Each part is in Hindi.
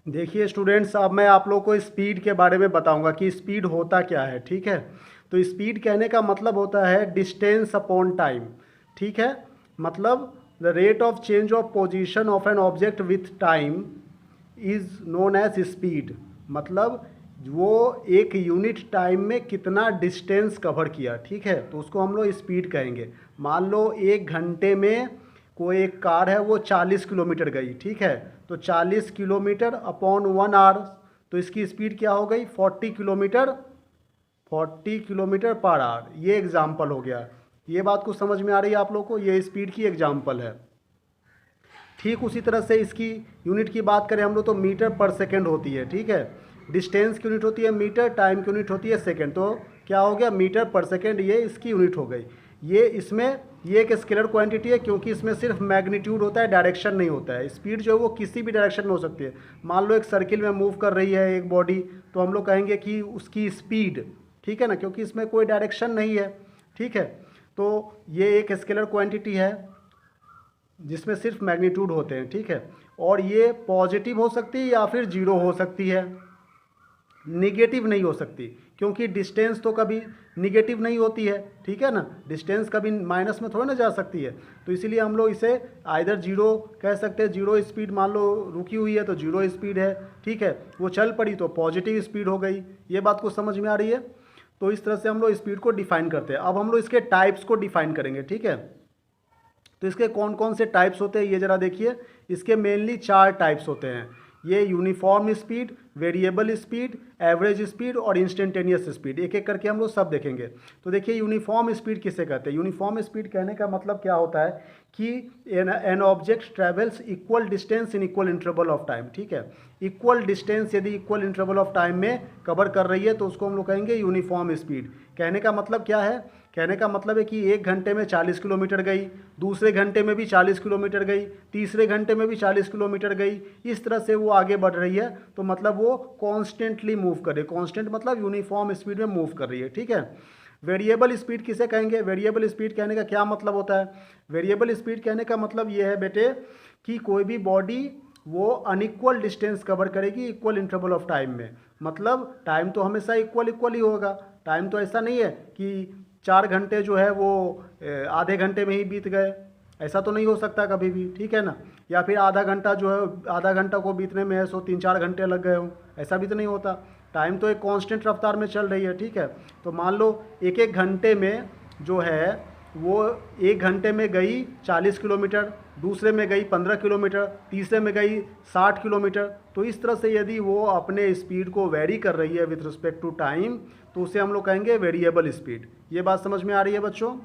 देखिए स्टूडेंट्स, अब मैं आप लोग को स्पीड के बारे में बताऊंगा कि स्पीड होता क्या है। ठीक है, तो स्पीड कहने का मतलब होता है डिस्टेंस अपॉन टाइम। ठीक है, मतलब the rate of change of position of an object with time is known as speed. मतलब वो एक यूनिट टाइम में कितना डिस्टेंस कवर किया। ठीक है, तो उसको हम लोग स्पीड कहेंगे। मान लो 1 घंटे में कोई एक कार है वो 40 किलोमीटर गई। ठीक है, तो 40 किलोमीटर अपॉन 1 आवर, तो इसकी स्पीड क्या हो गई? 40 किलोमीटर, 40 किलोमीटर पर आवर। ये एग्जाम्पल हो गया। ये बात कुछ समझ में आ रही है आप लोग को? ये स्पीड की एग्जाम्पल है। ठीक उसी तरह से इसकी यूनिट की बात करें हम लोग तो मीटर पर सेकंड होती है। ठीक है, डिस्टेंस की यूनिट होती है मीटर, टाइम की यूनिट होती है सेकंड। तो क्या हो गया? मीटर पर सेकंड, ये इसकी यूनिट हो गई। ये इसमें ये एक स्केलर क्वांटिटी है क्योंकि इसमें सिर्फ मैग्नीट्यूड होता है, डायरेक्शन नहीं होता है। स्पीड जो है वो किसी भी डायरेक्शन में हो सकती है। मान लो एक सर्किल में मूव कर रही है एक बॉडी, तो हम लोग कहेंगे कि उसकी स्पीड। ठीक है ना, क्योंकि इसमें कोई डायरेक्शन नहीं है। ठीक है, तो ये एक स्केलर क्वांटिटी है जिसमें सिर्फ मैग्नीट्यूड होते हैं। ठीक है, और ये पॉजिटिव हो सकती है या फिर जीरो हो सकती है, निगेटिव नहीं हो सकती, क्योंकि डिस्टेंस तो कभी निगेटिव नहीं होती है। ठीक है ना, डिस्टेंस कभी माइनस में थोड़ी ना जा सकती है। तो इसीलिए हम लोग इसे आइदर जीरो कह सकते हैं। जीरो स्पीड, मान लो रुकी हुई है तो जीरो स्पीड है। ठीक है, वो चल पड़ी तो पॉजिटिव स्पीड हो गई। ये बात को समझ में आ रही है? तो इस तरह से हम लोग स्पीड को डिफाइन करते हैं। अब हम लोग इसके टाइप्स को डिफाइन करेंगे। ठीक है, तो इसके कौन कौन से टाइप्स होते हैं ये ज़रा देखिए। इसके मेनली 4 टाइप्स होते हैं। ये uniform speed, variable speed, average speed और इंस्टेंटेनियस स्पीड। एक एक करके हम लोग सब देखेंगे। तो देखिए यूनिफॉर्म स्पीड किसे कहते हैं? यूनिफॉर्म स्पीड कहने का मतलब क्या होता है कि an object travels equal distance in equal interval of time. ठीक है, इक्वल डिस्टेंस यदि इक्वल इंटरवल ऑफ टाइम में कवर कर रही है तो उसको हम लोग कहेंगे यूनिफॉर्म स्पीड। कहने का मतलब क्या है? कहने का मतलब है कि 1 घंटे में 40 किलोमीटर गई, दूसरे घंटे में भी 40 किलोमीटर गई, तीसरे घंटे में भी 40 किलोमीटर गई। इस तरह से वो आगे बढ़ रही है, तो मतलब वो कॉन्स्टेंटली मूव कर रही है। कॉन्स्टेंट मतलब यूनिफॉर्म स्पीड में मूव कर रही है। ठीक है, वेरिएबल स्पीड किसे कहेंगे? वेरिएबल स्पीड कहने का क्या मतलब होता है? वेरिएबल स्पीड कहने का मतलब ये है बेटे कि कोई भी बॉडी वो अनइक्वल डिस्टेंस कवर करेगी इक्वल इंटरवल ऑफ टाइम में। मतलब टाइम तो हमेशा इक्वल इक्वल ही होगा। टाइम तो ऐसा नहीं है कि 4 घंटे जो है वो आधे घंटे में ही बीत गए, ऐसा तो नहीं हो सकता कभी भी। ठीक है ना, या फिर आधा घंटा जो है, आधा घंटा को बीतने में है सो 3-4 घंटे लग गए हों, ऐसा भी तो नहीं होता। टाइम तो एक कांस्टेंट रफ्तार में चल रही है। ठीक है, तो मान लो एक एक घंटे में जो है वो 1 घंटे में गई 40 किलोमीटर, दूसरे में गई 15 किलोमीटर, तीसरे में गई 60 किलोमीटर। तो इस तरह से यदि वो अपने स्पीड को वेरी कर रही है विथ रिस्पेक्ट टू टाइम, तो उसे हम लोग कहेंगे वेरिएबल स्पीड। ये बात समझ में आ रही है बच्चों?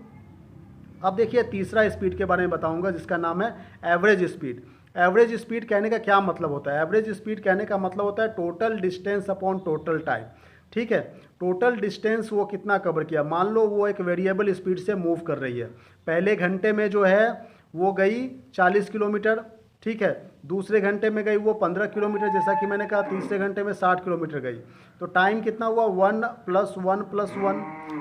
अब देखिए तीसरा स्पीड के बारे में बताऊंगा जिसका नाम है एवरेज स्पीड। एवरेज स्पीड कहने का क्या मतलब होता है? एवरेज स्पीड कहने का मतलब होता है total distance upon total time. ठीक है, टोटल डिस्टेंस वो कितना कवर किया। मान लो वो एक वेरिएबल स्पीड से मूव कर रही है। पहले घंटे में जो है वो गई 40 किलोमीटर। ठीक है, दूसरे घंटे में गई वो 15 किलोमीटर, जैसा कि मैंने कहा तीसरे घंटे में 60 किलोमीटर गई। तो टाइम कितना हुआ? 1 + 1 + 1।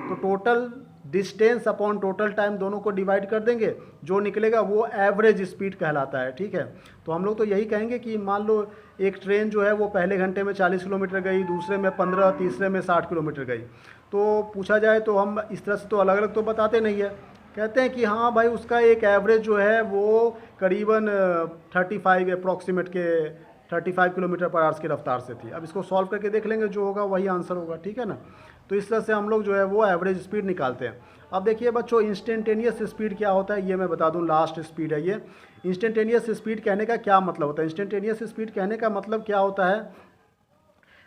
तो total distance upon total time दोनों को डिवाइड कर देंगे, जो निकलेगा वो एवरेज स्पीड कहलाता है। ठीक है, तो हम लोग तो यही कहेंगे कि मान लो एक ट्रेन जो है वो पहले घंटे में 40 किलोमीटर गई, दूसरे में 15, तीसरे में 60 किलोमीटर गई। तो पूछा जाए तो हम इस तरह से तो अलग अलग तो बताते नहीं है, कहते हैं कि हाँ भाई उसका एक एवरेज जो है वो करीबन 35 अप्रॉक्सीमेट के 35 किलोमीटर पर आवर्स की रफ्तार से थी। अब इसको सॉल्व करके देख लेंगे, जो होगा वही आंसर होगा। ठीक है ना, तो इस तरह से हम लोग जो है वो एवरेज स्पीड निकालते हैं। अब देखिए बच्चों इंस्टेंटेनियस स्पीड क्या होता है ये मैं बता दूं। लास्ट स्पीड है ये। इंस्टेंटेनियस स्पीड कहने का क्या मतलब होता है? इंस्टेंटेनियस स्पीड कहने का मतलब क्या होता है?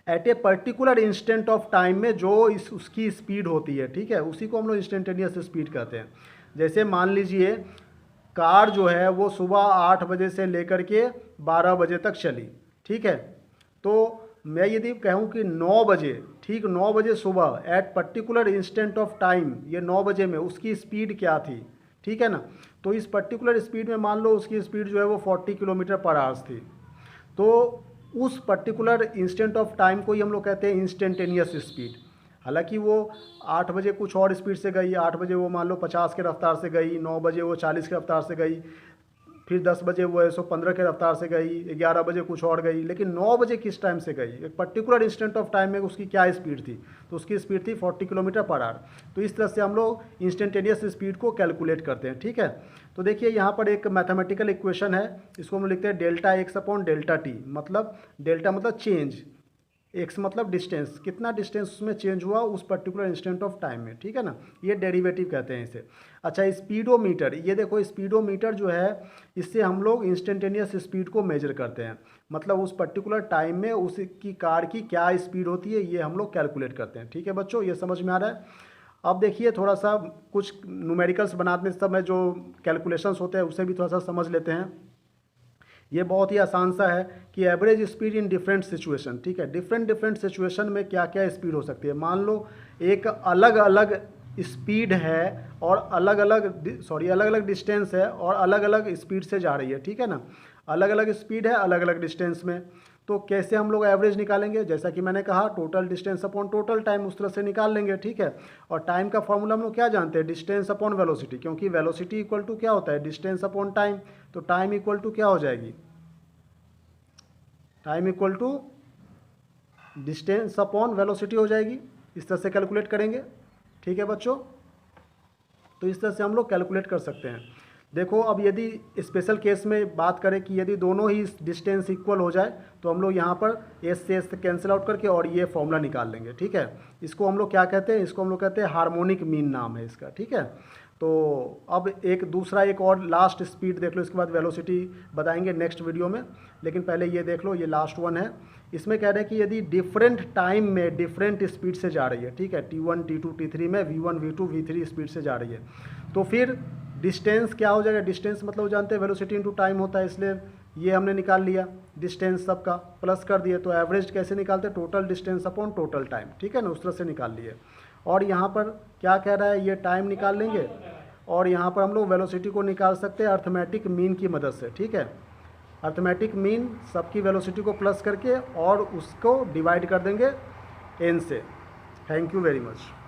At a particular instant of time में जो उसकी स्पीड होती है। ठीक है, उसी को हम लोग इंस्टेंटेनियस स्पीड कहते हैं। जैसे मान लीजिए कार जो है वो सुबह 8 बजे से लेकर के 12 बजे तक चली। ठीक है, तो मैं यदि कहूँ कि 9 बजे, ठीक 9 बजे सुबह at particular instant of time, ये 9 बजे में उसकी स्पीड क्या थी? ठीक है ना, तो इस पर्टिकुलर स्पीड में मान लो उसकी स्पीड जो है वो 40 किलोमीटर पर आवर्स थी। तो उस पर्टिकुलर इंस्टेंट ऑफ टाइम को ही हम लोग कहते हैं इंस्टेंटेनियस स्पीड। हालांकि वो 8 बजे कुछ और स्पीड से गई, 8 बजे वो मान लो 50 के रफ्तार से गई, 9 बजे वो 40 के रफ्तार से गई, फिर 10 बजे वो 115 के रफ्तार से गई, 11 बजे कुछ और गई, लेकिन 9 बजे किस टाइम से गई, एक पर्टिकुलर इंस्टेंट ऑफ टाइम में उसकी क्या स्पीड थी, तो उसकी स्पीड थी 40 किलोमीटर पर आवर। तो इस तरह से हम लोग इंस्टेंटेनियस स्पीड को कैलकुलेट करते हैं, ठीक है। तो देखिए यहाँ पर एक मैथमेटिकल इक्वेशन है, इसको हम लिखते हैं delta x upon delta T, मतलब डेल्टा मतलब चेंज, एक्स मतलब डिस्टेंस, कितना डिस्टेंस उसमें चेंज हुआ उस पर्टिकुलर इंस्टेंट ऑफ टाइम में, ठीक है ना, ये डेरिवेटिव कहते हैं इसे। अच्छा, स्पीडोमीटर, ये देखो स्पीडोमीटर जो है, इससे हम लोग इंस्टेंटेनियस स्पीड को मेजर करते हैं, मतलब उस पर्टिकुलर टाइम में उसकी कार की क्या स्पीड होती है, ये हम लोग कैलकुलेट करते हैं, ठीक है बच्चों, ये समझ में आ रहा है। अब देखिए थोड़ा सा कुछ न्यूमेरिकल्स बनाने समय जो कैलकुलेशंस होते हैं उसे भी थोड़ा सा समझ लेते हैं। ये बहुत ही आसान सा है कि average speed in different situation, ठीक है, डिफरेंट सिचुएशन में क्या क्या स्पीड हो सकती है। मान लो एक अलग अलग स्पीड है और अलग अलग डिस्टेंस है और अलग अलग स्पीड से जा रही है, ठीक है ना, अलग अलग स्पीड है अलग अलग डिस्टेंस में, तो कैसे हम लोग एवरेज निकालेंगे, जैसा कि मैंने कहा total distance upon total time, उस तरह से निकाल लेंगे, ठीक है। और टाइम का फॉर्मूला हम लोग क्या जानते हैं, डिस्टेंस अपॉन वेलोसिटी, क्योंकि वेलोसिटी इक्वल टू क्या होता है, डिस्टेंस अपॉन टाइम, तो टाइम इक्वल टू क्या हो जाएगी, time equal to distance upon velocity हो जाएगी। इस तरह से कैलकुलेट करेंगे, ठीक है बच्चों। तो इस तरह से हम लोग कैलकुलेट कर सकते हैं। देखो अब यदि स्पेशल केस में बात करें कि यदि दोनों ही डिस्टेंस इक्वल हो जाए तो हम लोग यहाँ पर एस से एस कैंसिल आउट करके और ये फॉर्मूला निकाल लेंगे, ठीक है। इसको हम लोग क्या कहते हैं, इसको हम लोग कहते हैं हार्मोनिक मीन, नाम है इसका, ठीक है। तो अब एक और लास्ट स्पीड देख लो, इसके बाद वेलोसिटी बताएंगे नेक्स्ट वीडियो में, लेकिन पहले ये देख लो, ये लास्ट वन है। इसमें कह रहे हैं कि यदि डिफरेंट टाइम में डिफरेंट स्पीड से जा रही है, ठीक है, T1 T2 T3 में V1 V2 V3 स्पीड से जा रही है, तो फिर डिस्टेंस क्या हो जाएगा, डिस्टेंस मतलब जानते हैं वेलोसिटी इनटू टाइम होता है, इसलिए ये हमने निकाल लिया डिस्टेंस सबका प्लस कर दिए। तो एवरेज कैसे निकालते हैं, total distance upon total time, ठीक है ना, उस तरह से निकाल लिए। और यहाँ पर क्या कह रहा है, ये टाइम निकाल लेंगे और यहाँ पर हम लोग वेलोसिटी को निकाल सकते हैं अर्थमेटिक मीन की मदद से, ठीक है। अर्थमेटिक मीन सबकी वेलोसिटी को प्लस करके और उसको डिवाइड कर देंगे n से। Thank you very much.